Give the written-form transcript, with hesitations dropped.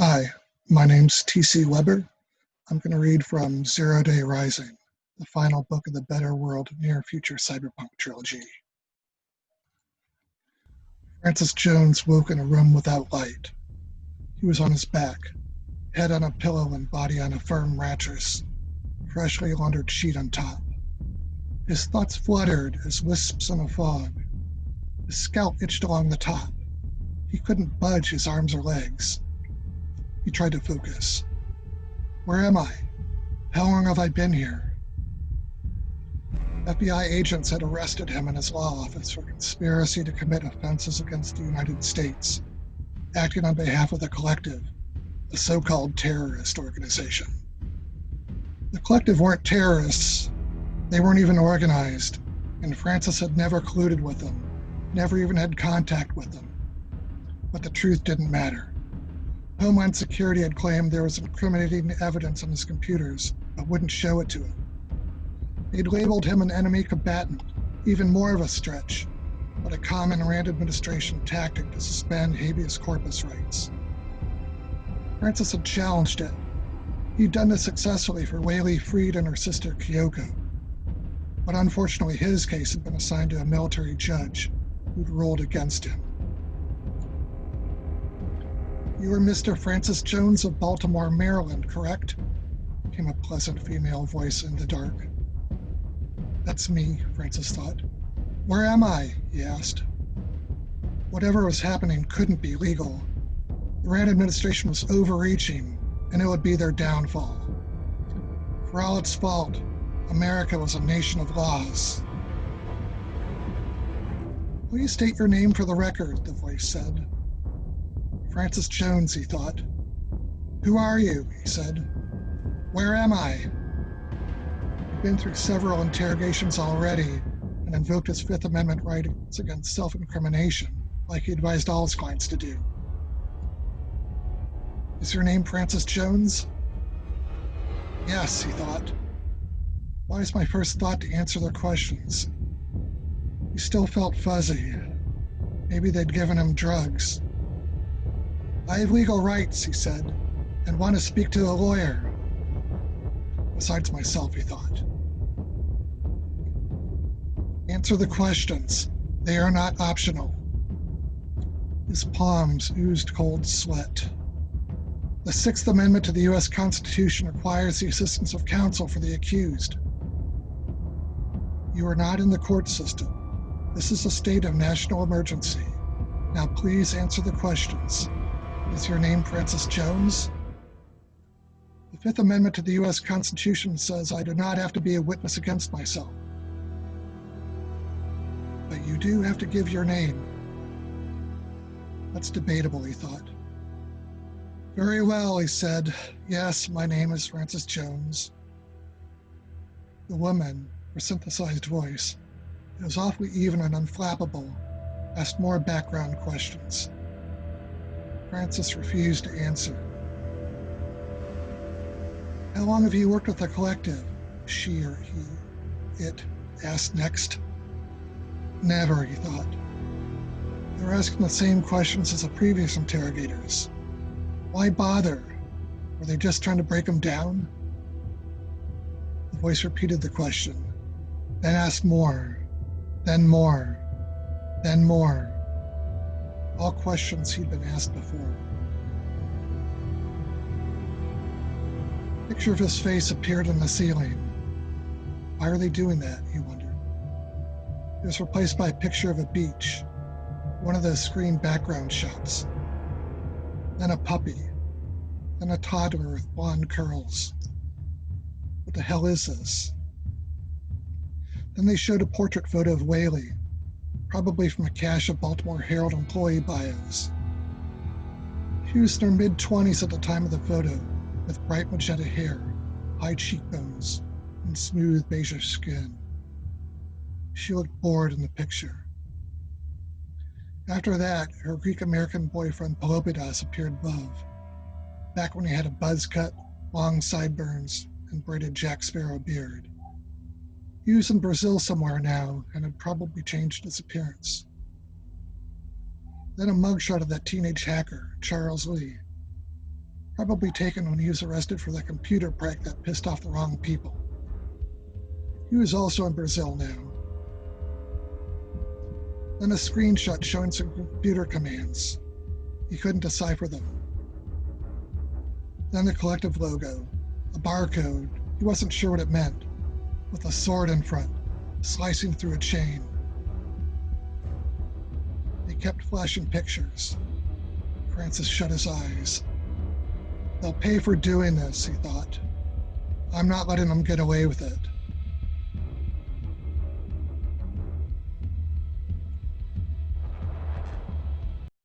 Hi, my name's T.C. Weber. I'm going to read from Zero Day Rising, the final book of the Better World Near Future Cyberpunk trilogy. Francis Jones woke in a room without light. He was on his back, head on a pillow and body on a firm mattress, freshly laundered sheet on top. His thoughts fluttered as wisps in a fog. His scalp itched along the top. He couldn't budge his arms or legs. He tried to focus. Where am I? How long have I been here? FBI agents had arrested him in his law office for conspiracy to commit offenses against the United States, acting on behalf of the Collective, a so-called terrorist organization. The Collective weren't terrorists. They weren't even organized, and Francis had never colluded with them, never even had contact with them. But the truth didn't matter. Homeland Security had claimed there was incriminating evidence on his computers, but wouldn't show it to him. They'd labeled him an enemy combatant, even more of a stretch, but a common Rand administration tactic to suspend habeas corpus rights. Francis had challenged it. He'd done this successfully for Whaley Freed and her sister Kyoko. But unfortunately, his case had been assigned to a military judge who'd ruled against him. You are Mr. Francis Jones of Baltimore, Maryland, correct? Came a pleasant female voice in the dark. That's me, Francis thought. Where am I? He asked. Whatever was happening couldn't be legal. The Rand administration was overreaching, and it would be their downfall. For all its fault, America was a nation of laws. Will you state your name for the record? The voice said. Francis Jones, he thought. Who are you? He said. Where am I? He'd been through several interrogations already and invoked his Fifth Amendment rights against self-incrimination, like he advised all his clients to do. Is your name Francis Jones? Yes, he thought. Why was my first thought to answer their questions? He still felt fuzzy. Maybe they'd given him drugs. I have legal rights, he said, and want to speak to a lawyer. Besides myself, he thought. Answer the questions. They are not optional. His palms oozed cold sweat. The Sixth Amendment to the U.S. Constitution requires the assistance of counsel for the accused. You are not in the court system. This is a state of national emergency. Now please answer the questions. Is your name Francis Jones? The Fifth Amendment to the U.S. Constitution says I do not have to be a witness against myself. But you do have to give your name. That's debatable, he thought. Very well, he said. Yes, my name is Francis Jones. The woman, her synthesized voice, it was awfully even and unflappable, asked more background questions. Francis refused to answer. How long have you worked with the Collective? She or he, it asked next. Never, he thought. They were asking the same questions as the previous interrogators. Why bother? Were they just trying to break him down? The voice repeated the question, then asked more, then more, then more. All questions he'd been asked before. A picture of his face appeared on the ceiling. Why are they doing that, he wondered. It was replaced by a picture of a beach, one of those screen background shots. Then a puppy, then a toddler with blonde curls. What the hell is this? Then they showed a portrait photo of Whaley, probably from a cache of Baltimore Herald employee bios. She was in her mid-20s at the time of the photo, with bright magenta hair, high cheekbones, and smooth beige skin. She looked bored in the picture. After that, her Greek-American boyfriend Pelopidas appeared above, back when he had a buzz cut, long sideburns, and braided Jack Sparrow beard. He was in Brazil somewhere now and had probably changed his appearance. Then a mugshot of that teenage hacker, Charles Lee. Probably taken when he was arrested for that computer prank that pissed off the wrong people. He was also in Brazil now. Then a screenshot showing some computer commands. He couldn't decipher them. Then the collective logo, a barcode. He wasn't sure what it meant, with a sword in front, slicing through a chain. They kept flashing pictures. Francis shut his eyes. They'll pay for doing this, he thought. I'm not letting them get away with it.